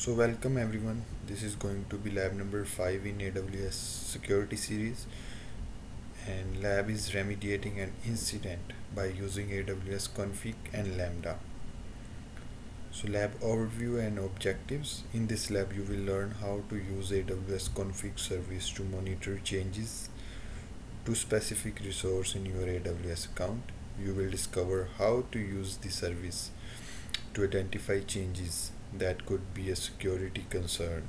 So welcome everyone. This is going to be lab number 5 in AWS security series, and lab is remediating an incident by using AWS config and Lambda. So lab overview and objectives. In this lab you will learn how to use AWS config service to monitor changes to specific resource in your AWS account. You will discover how to use the service to identify changes that could be a security concern,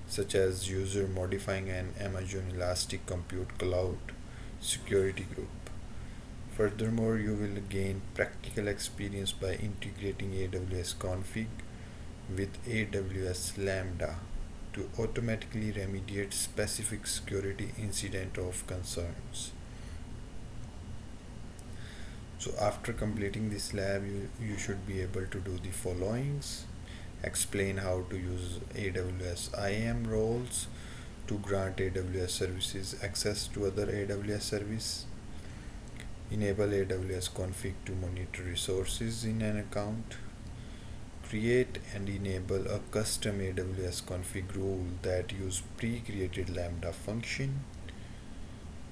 such as user modifying an Amazon Elastic Compute Cloud security group. Furthermore, you will gain practical experience by integrating AWS config with AWS Lambda to automatically remediate specific security incident of concerns. So after completing this lab, you should be able to do the followings: explain how to use AWS IAM roles to grant AWS services access to other AWS service, enable AWS config to monitor resources in an account, create and enable a custom AWS config rule that use pre-created Lambda function,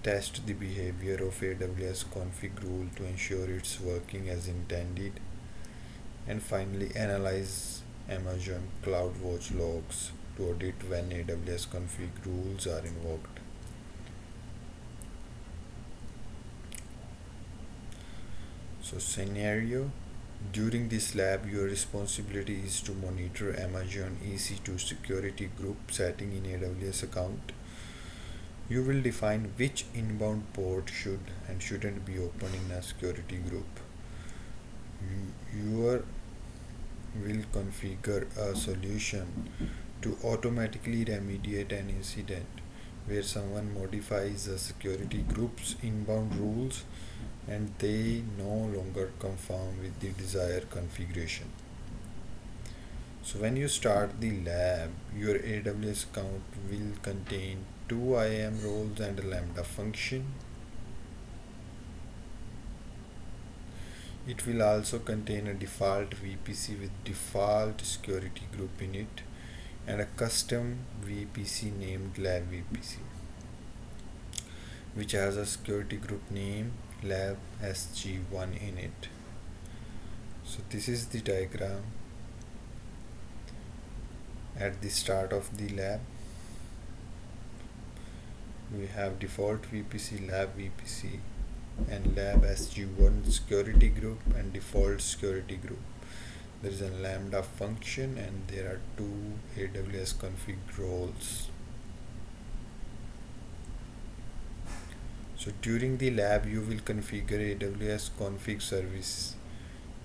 test the behavior of AWS config rule to ensure it's working as intended, and finally analyze Amazon CloudWatch logs to audit when AWS config rules are invoked. So scenario: during this lab your responsibility is to monitor Amazon EC2 security group setting in AWS account. You will define which inbound port should and shouldn't be open in a security group. You will configure a solution to automatically remediate an incident where someone modifies a security group's inbound rules and they no longer conform with the desired configuration. So when you start the lab, your AWS account will contain two IAM roles and a Lambda function. It will also contain a default VPC with default security group in it and a custom VPC named lab VPC, which has a security group name lab sg1 in it. So this is the diagram at the start of the lab. We have default VPC, lab VPC, and lab sg1 security group and default security group. There is a Lambda function and there are two AWS config roles. So during the lab you will configure AWS config service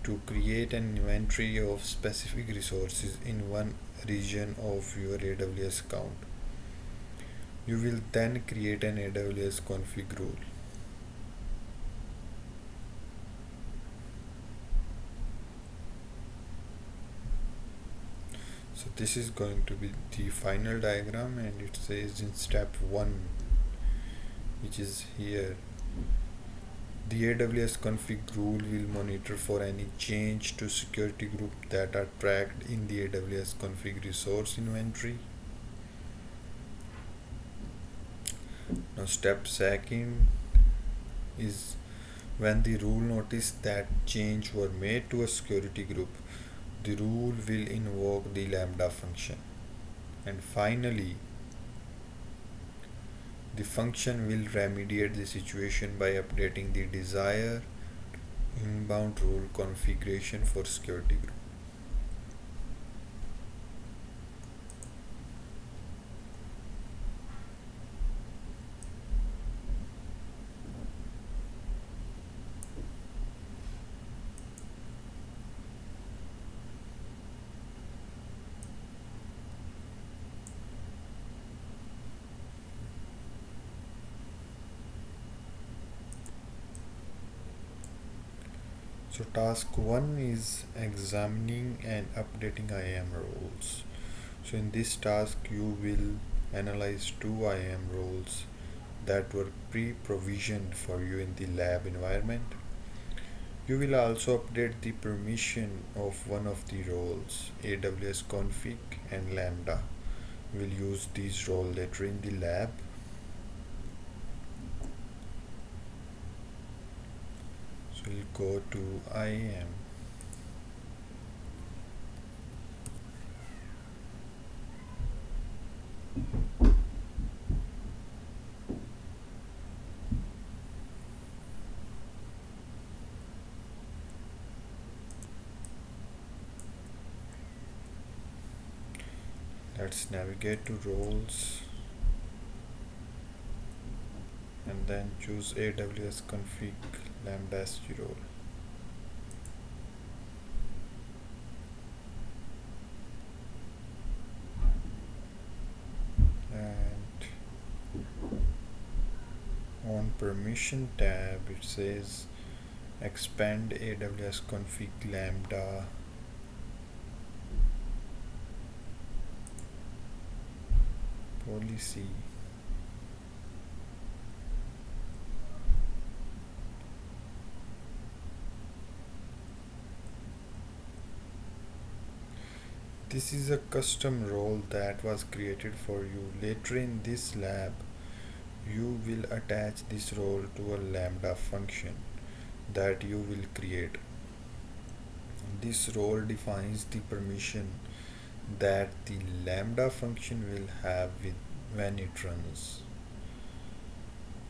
to create an inventory of specific resources in one region of your AWS account. You will then create an AWS config rule. So this is going to be the final diagram, and it says in step 1, which is here, the AWS config rule will monitor for any change to security group that are tracked in the AWS config resource inventory. Now step 2 is when the rule notice that change were made to a security group, the rule will invoke the Lambda function. And finally, the function will remediate the situation by updating the desired inbound rule configuration for security group. So task 1 is examining and updating IAM roles. So in this task you will analyze two IAM roles that were pre-provisioned for you in the lab environment. You will also update the permission of one of the roles. AWS config and Lambda will use these roles later in the lab. So we'll go to IAM. Let's navigate to roles and then choose AWS config Lambda SG role. And on permission tab it says expand AWS config Lambda policy. This is a custom role that was created for you. Later in this lab, you will attach this role to a Lambda function that you will create. This role defines the permission that the Lambda function will have when it runs.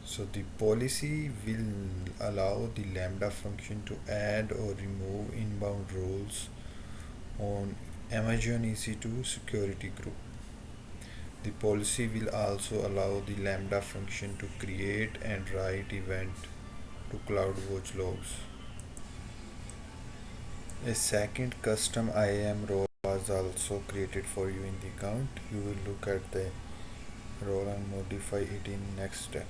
So the policy will allow the Lambda function to add or remove inbound rules on Amazon EC2 security group. The policy will also allow the Lambda function to create and write event to CloudWatch logs. A second custom IAM role was also created for you in the account. You will look at the role and modify it in next step.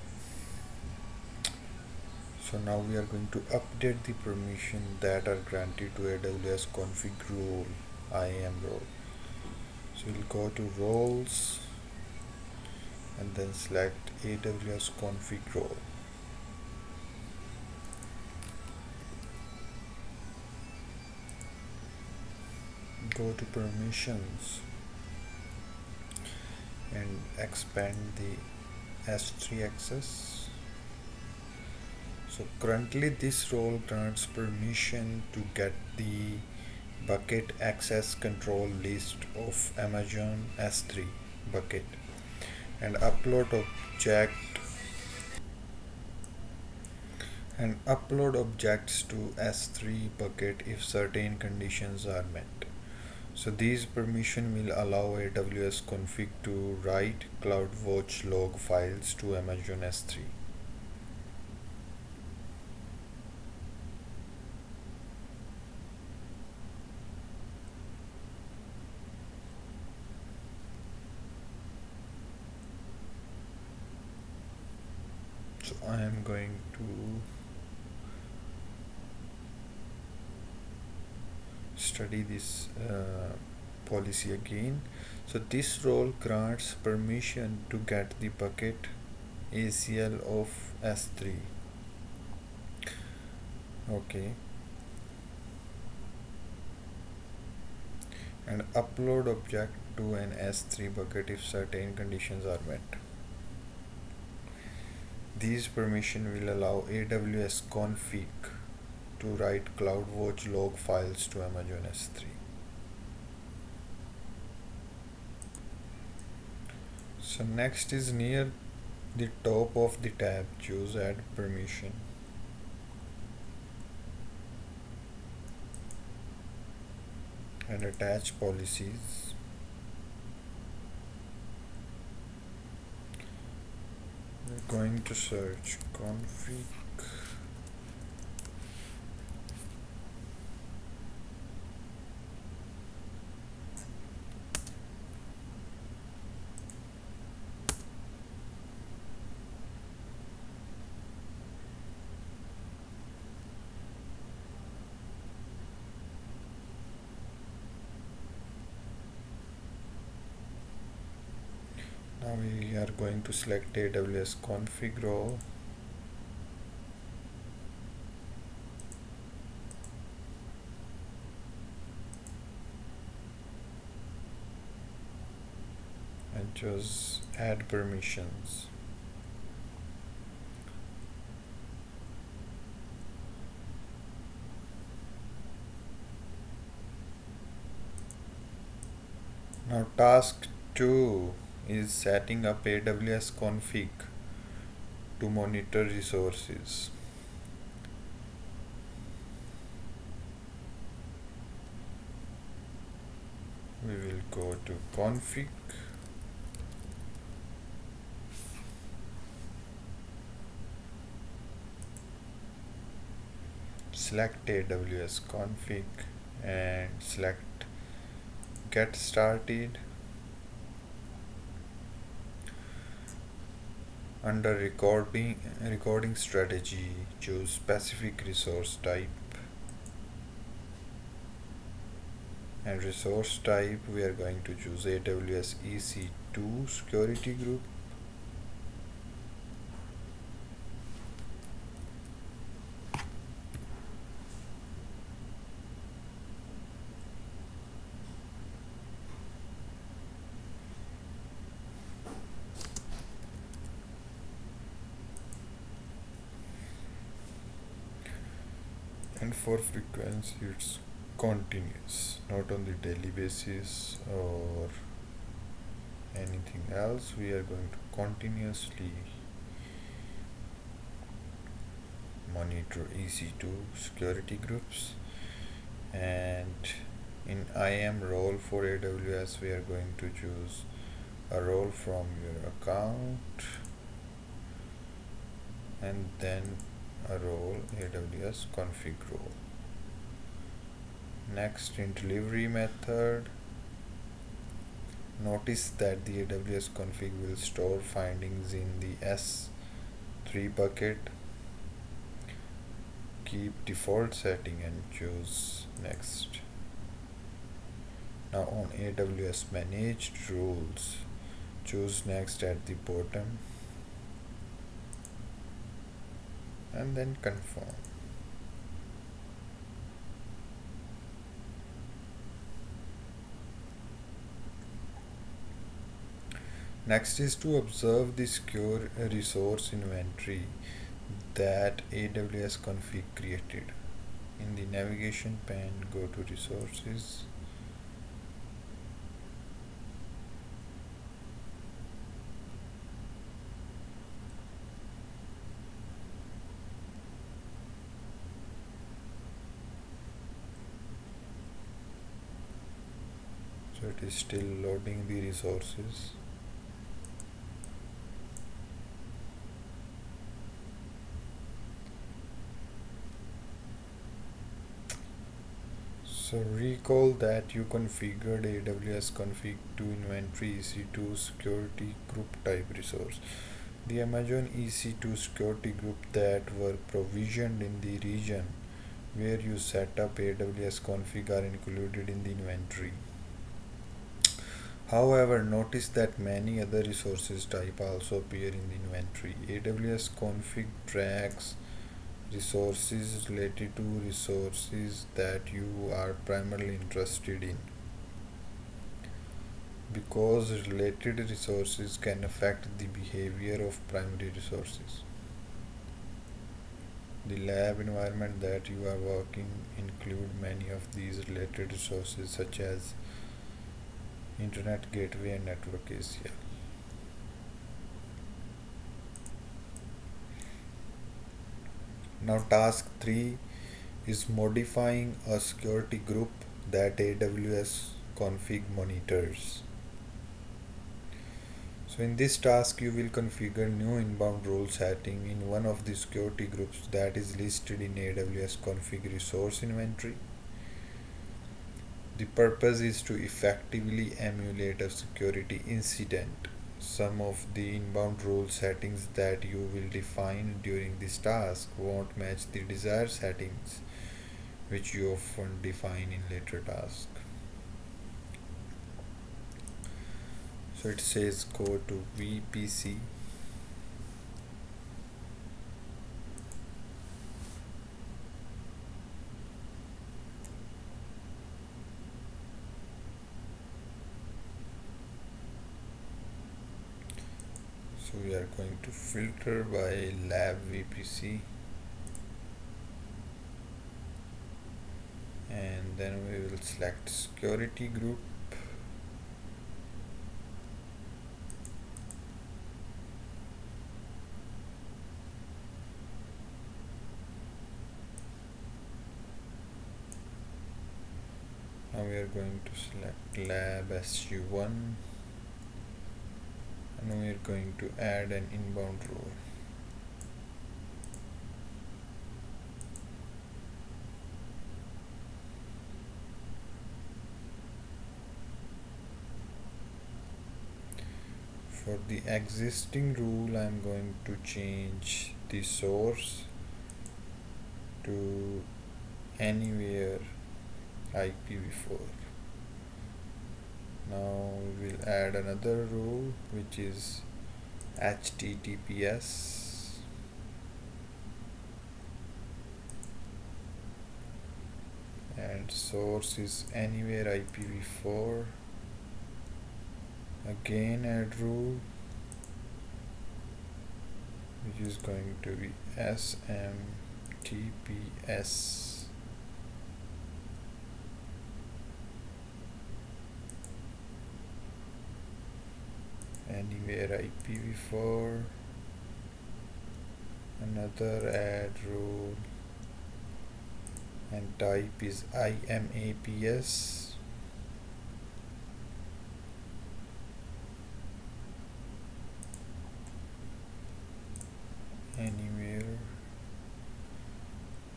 So now we are going to update the permission that are granted to AWS config role IAM role. So we'll go to roles and then select AWS config role. Go to permissions and expand the S3 access. So currently this role grants permission to get the bucket access control list of Amazon S3 bucket and upload objects to S3 bucket if certain conditions are met. So these permission will allow AWS config to write CloudWatch log files to Amazon S3. So I am going to study this policy again. So this role grants permission to get the bucket ACL of S3. Okay. And upload object to an S3 bucket if certain conditions are met. These permission will allow AWS config to write CloudWatch log files to Amazon S3. So next is near the top of the tab, choose add permission. And attach policies. We're going to search config Now we are going to select AWS config role choose add permissions. Now task 2 is setting up AWS config to monitor resources. We will go to config, select AWS config and select get started. Under recording strategy, choose specific resource type, and resource type we are going to choose AWS EC2 security group. And for frequency it's continuous, not on the daily basis or anything else. We are going to continuously monitor EC2 security groups. And in IAM role for AWS we are going to choose a role from your account and then a role AWS config role. Next, in delivery method, notice that the AWS config will store findings in the S3 bucket. Keep default setting and choose next. Now on AWS managed rules, choose next at the bottom and then confirm. Next is to observe the secure resource inventory that AWS config created. In the navigation pane, go to resources. So it is still loading the resources. So recall that you configured AWS config to inventory EC2 security group type resource. The Amazon EC2 security group that were provisioned in the region where you set up AWS config are included in the inventory. However, notice that many other resources type also appear in the inventory. AWS config tracks resources related to resources that you are primarily interested in, because related resources can affect the behavior of primary resources. The lab environment that you are working include many of these related resources such as Internet Gateway and Network ACL. Now task 3 is modifying a security group that AWS config monitors. So in this task you will configure new inbound role setting in one of the security groups that is listed in AWS config resource inventory. The purpose is to effectively emulate a security incident. Some of the inbound role settings that you will define during this task won't match the desired settings which you often define in later tasks. So it says go to VPC, So we are going to filter by lab VPC, and then we will select security group. Now we are going to select lab SU1, and we are going to add an inbound role. For the existing rule, I am going to change the source to anywhere IPv4. Now we will add another rule, which is HTTPS, and source is anywhere IPv4. Again add rule, which is going to be SMTPS. Anywhere IPv4. Another add rule, and type is IMAPS. Anywhere,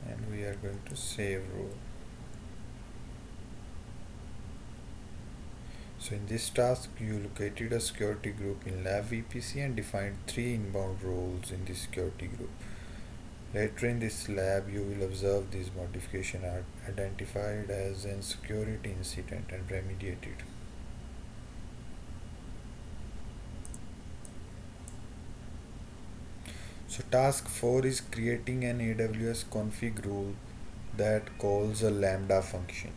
and we are going to save rule. So in this task, you located a security group in lab VPC and defined 3 inbound roles in the security group. Later in this lab, you will observe these modifications are identified as an security incident and remediated. So task 4 is creating an AWS config rule that calls a Lambda function.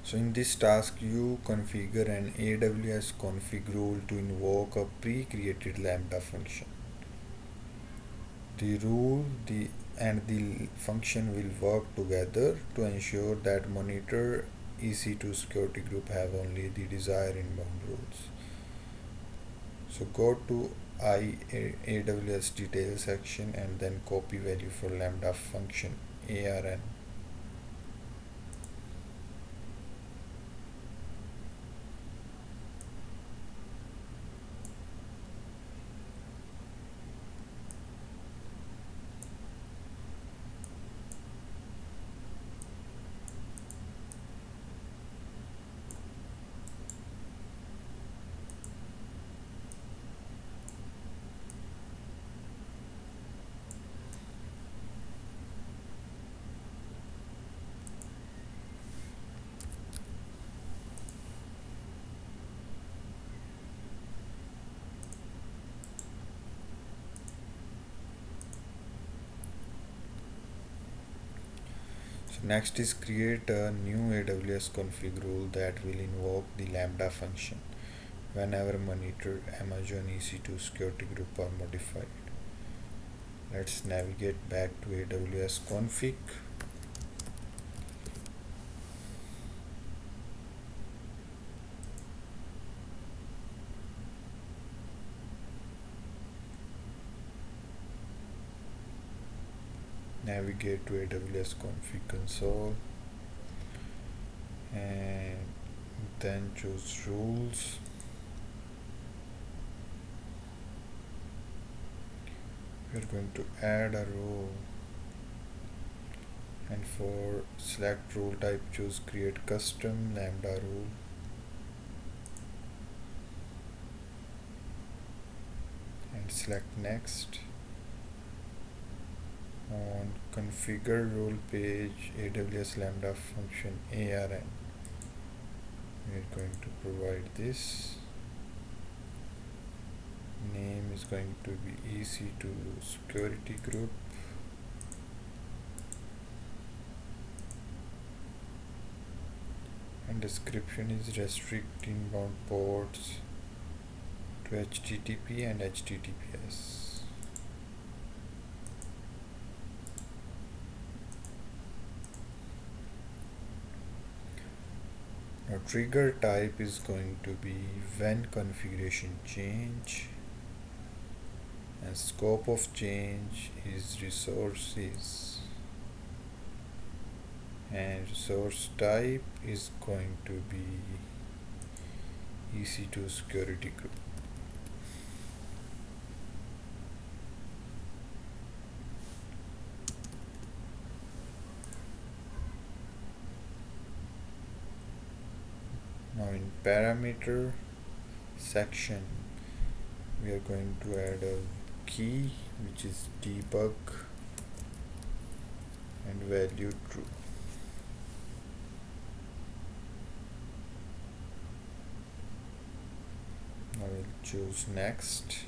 So in this task, you configure an AWS config rule to invoke a pre-created Lambda function. The rule and the function will work together to ensure that monitor EC2 security group have only the desired inbound rules. So go to AWS detail section and then copy value for Lambda function ARN. Next is create a new AWS config rule that will invoke the Lambda function whenever monitor Amazon EC2 security group are modified. Let's navigate back to AWS config. Navigate to AWS config console and then choose rules. We are going to add a rule, and for select rule type, choose create custom Lambda rule. And select next. On configure rule page, AWS Lambda function ARN, we are going to provide this. Name is going to be EC2 security group. And description is restrict inbound ports to HTTP and HTTPS. Now trigger type is going to be when configuration change, and scope of change is resources, and resource type is going to be EC2 security group. Now in parameter section we are going to add a key which is debug and value true. I will choose next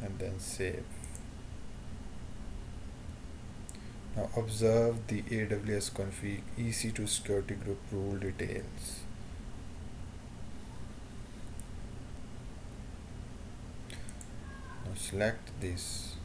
and then save. Now observe the AWS config EC2 security group rule details. Now select this.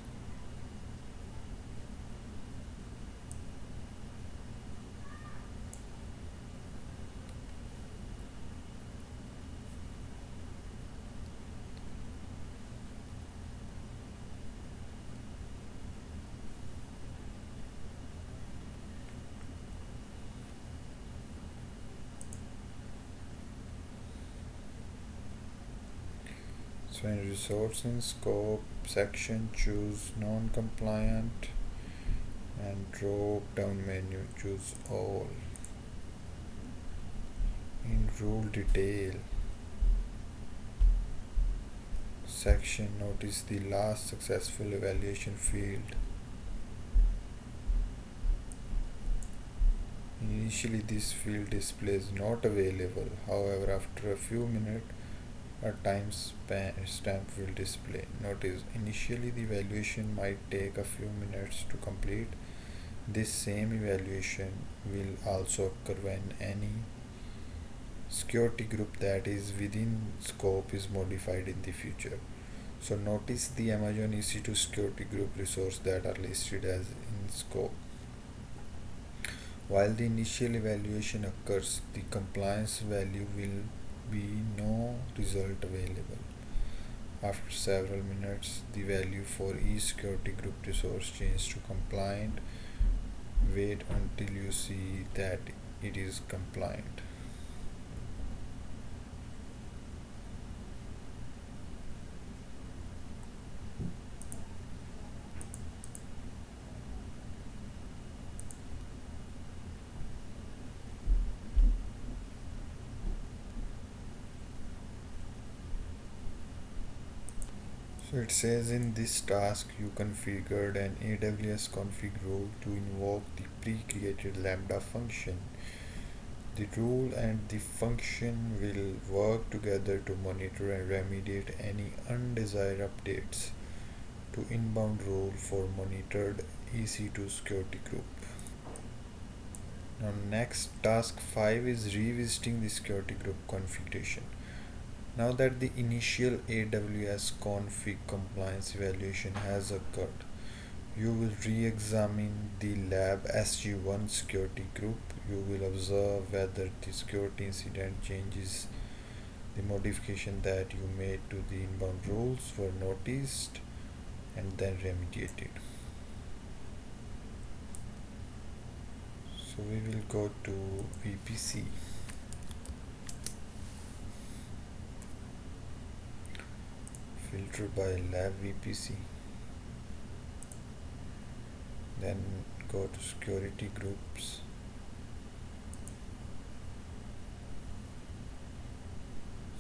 So in resource and scope section, choose non-compliant and drop down menu choose all. In rule detail section, notice the last successful evaluation field. Initially this field displays not available, however after a few minutes a timestamp will display. Notice initially the evaluation might take a few minutes to complete. This same evaluation will also occur when any security group that is within scope is modified in the future. So notice the Amazon EC2 security group resource that are listed as in scope. While the initial evaluation occurs, the compliance value will be no result available. After several minutes, the value for each security group resource changes to compliant. Wait until you see that it is compliant. So it says in this task you configured an AWS config rule to invoke the pre-created Lambda function. The rule and the function will work together to monitor and remediate any undesired updates to inbound rule for monitored EC2 security group. Now next, task 5 is revisiting the security group configuration. Now that the initial AWS config compliance evaluation has occurred, you will re-examine the lab SG1 security group. You will observe whether the security incident changes the modification that you made to the inbound rules were noticed and then remediated. So we will go to VPC. Filter by lab VPC, then go to security groups,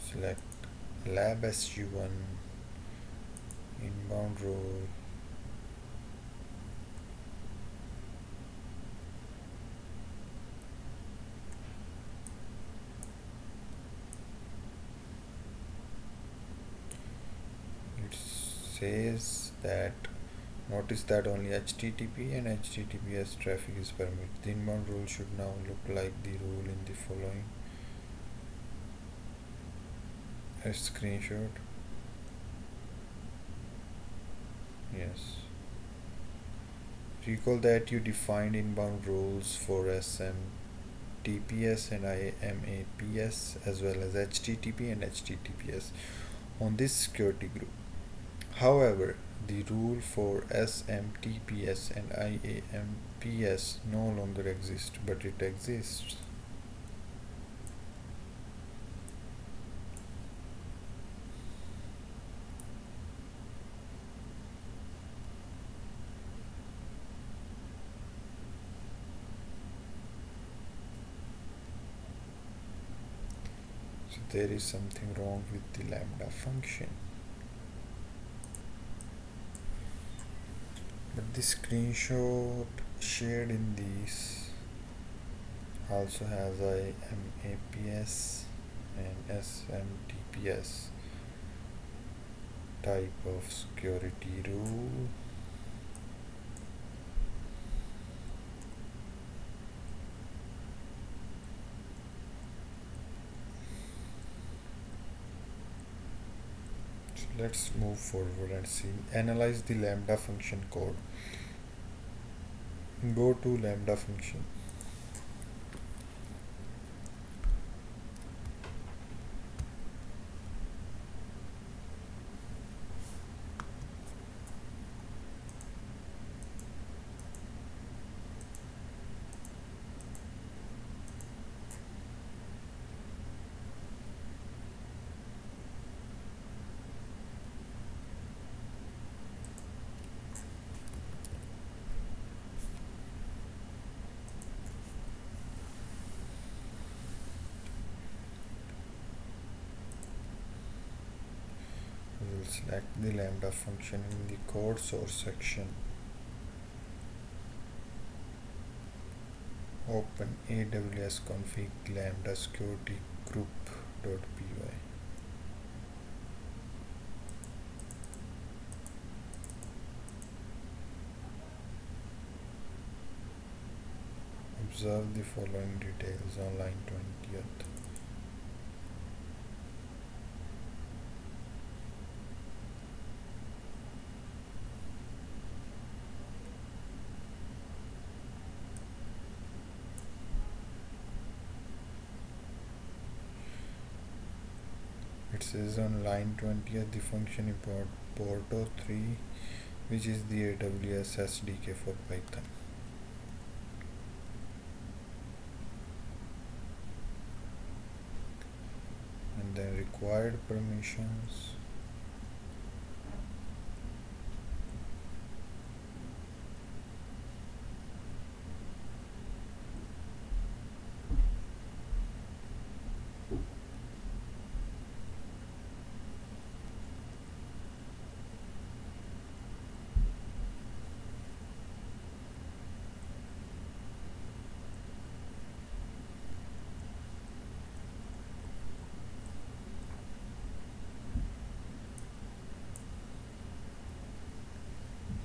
select lab SG1 inbound role, says that notice that only HTTP and HTTPS traffic is permitted. The inbound rule should now look like the rule in the following. a screenshot. Yes. Recall that you defined inbound rules for SMTPS and IMAPS as well as HTTP and HTTPS on this security group. However, the rule for SMTPS and IAMPS no longer exists, but it exists. So there is something wrong with the Lambda function. But the screenshot shared in this also has IMAPS and SMTPS type of security rule. So let's move forward and see. Analyze the Lambda function code. Go to Lambda function. We'll select the Lambda function in the code source section. Open AWS config lambda security group.py. Observe the following details on line 20th. It says on line 20th the function import Porto3, which is the AWS SDK for Python. And then required permissions.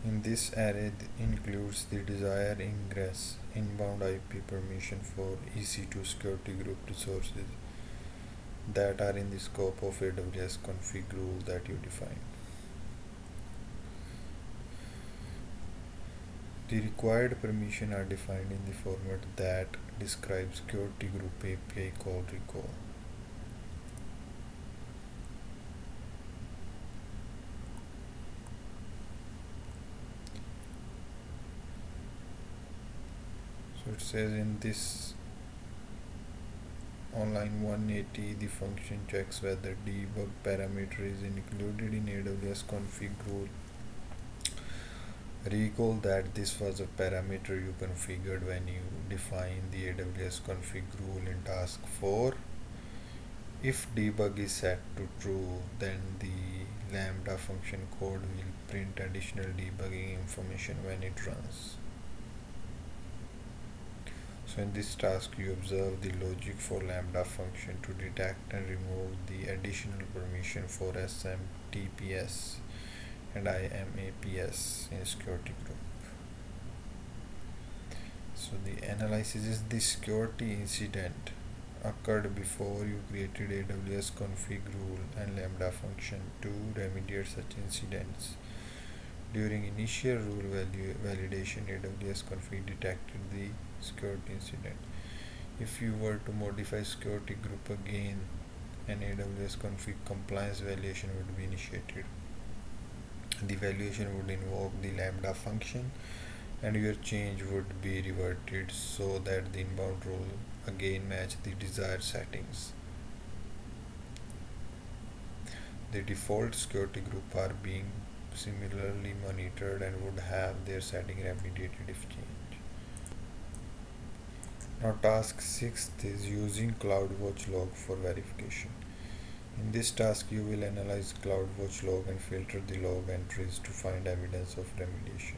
In this array includes the desired ingress inbound IP permission for EC2 security group resources that are in the scope of AWS config rule that you define. The required permission are defined in the format that describes security group API call recall. So it says in this on line 180 the function checks whether debug parameter is included in AWS config rule. Recall that this was a parameter you configured when you define the AWS config rule in task 4. If debug is set to true, then the Lambda function code will print additional debugging information when it runs. So in this task you observe the logic for Lambda function to detect and remove the additional permission for SMTPS and IMAPS in security group. So the analysis is the security incident occurred before you created AWS config rule and Lambda function to remediate such incidents. During initial rule validation, AWS config detected the security incident. If you were to modify security group again, an AWS config compliance evaluation would be initiated. The evaluation would invoke the Lambda function and your change would be reverted so that the inbound rule again match the desired settings. The default security group are being similarly monitored and would have their setting remediated if changed. Now task 6th is using CloudWatch log for verification. In this task you will analyze CloudWatch log and filter the log entries to find evidence of remediation.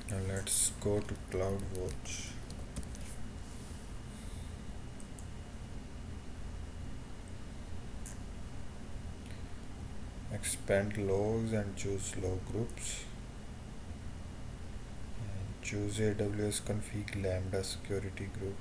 Now let's go to CloudWatch. Expand logs and choose log groups. And choose AWS config Lambda security group.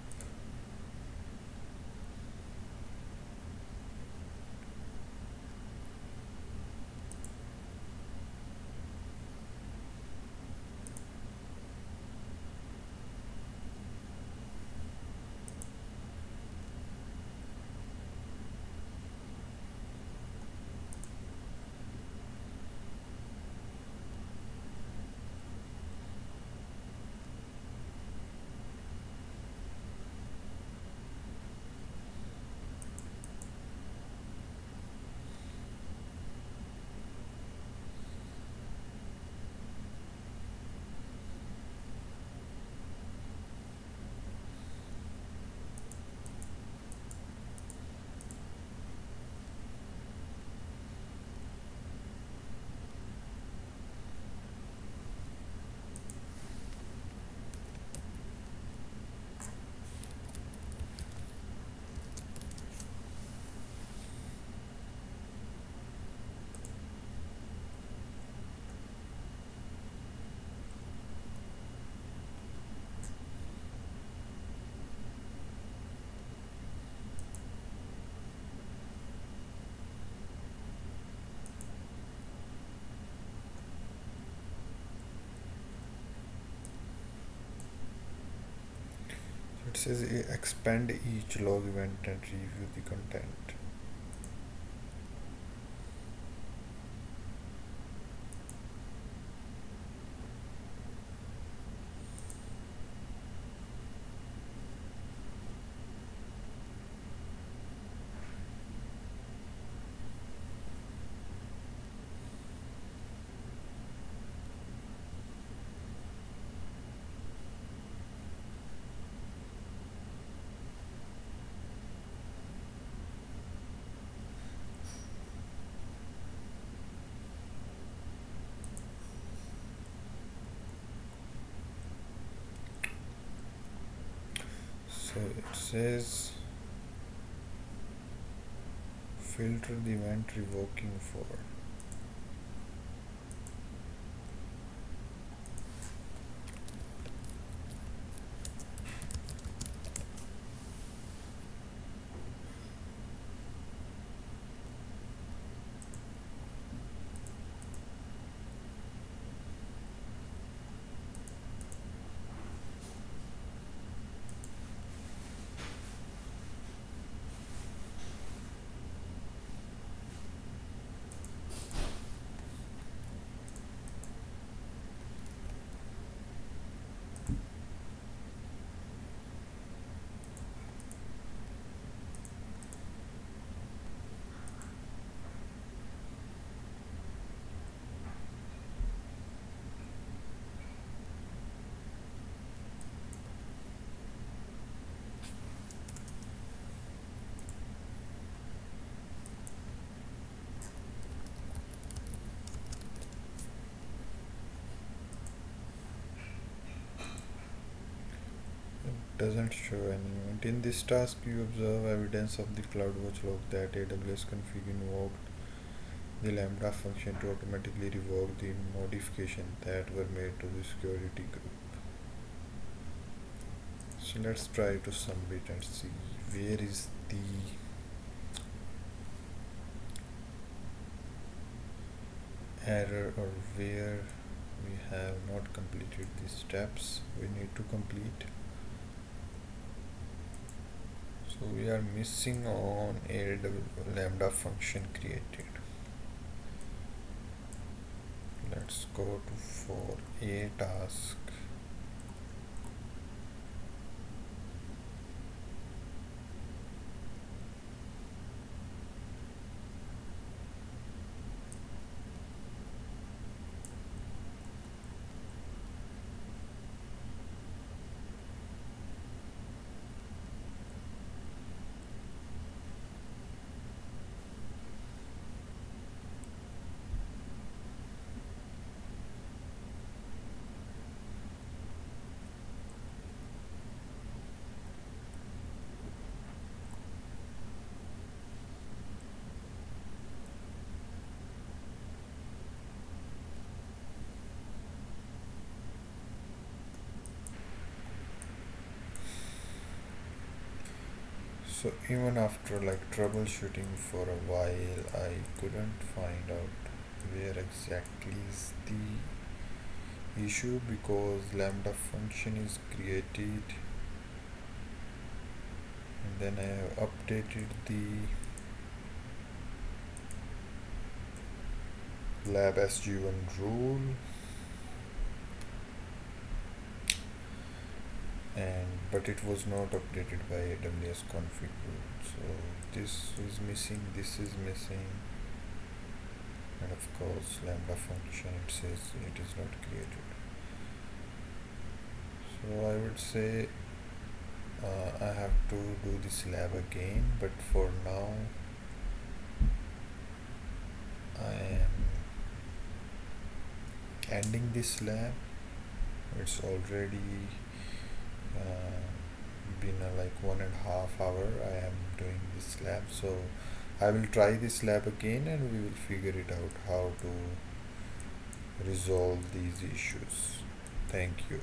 It says expand each log event and review the content. So it says filter the event revoking for. doesn't show any event. In this task, you observe evidence of the CloudWatch log that AWS config invoked the Lambda function to automatically revoke the modification that were made to the security group. So let's try to submit and see where is the error or where we have not completed the steps we need to complete. So we are missing on a lambda function created. Let's go to for a task. So even after like troubleshooting for a while, I couldn't find out where exactly is the issue, because lambda function is created and then I have updated the lab sg1 rule, and but it was not updated by AWS config rule. So this is missing, this is missing, and of course lambda function, it says it is not created. So I would say I have to do this lab again, but for now I am ending this lab. It's already been like 1.5 hours I am doing this lab, so I will try this lab again and we will figure it out how to resolve these issues. Thank you.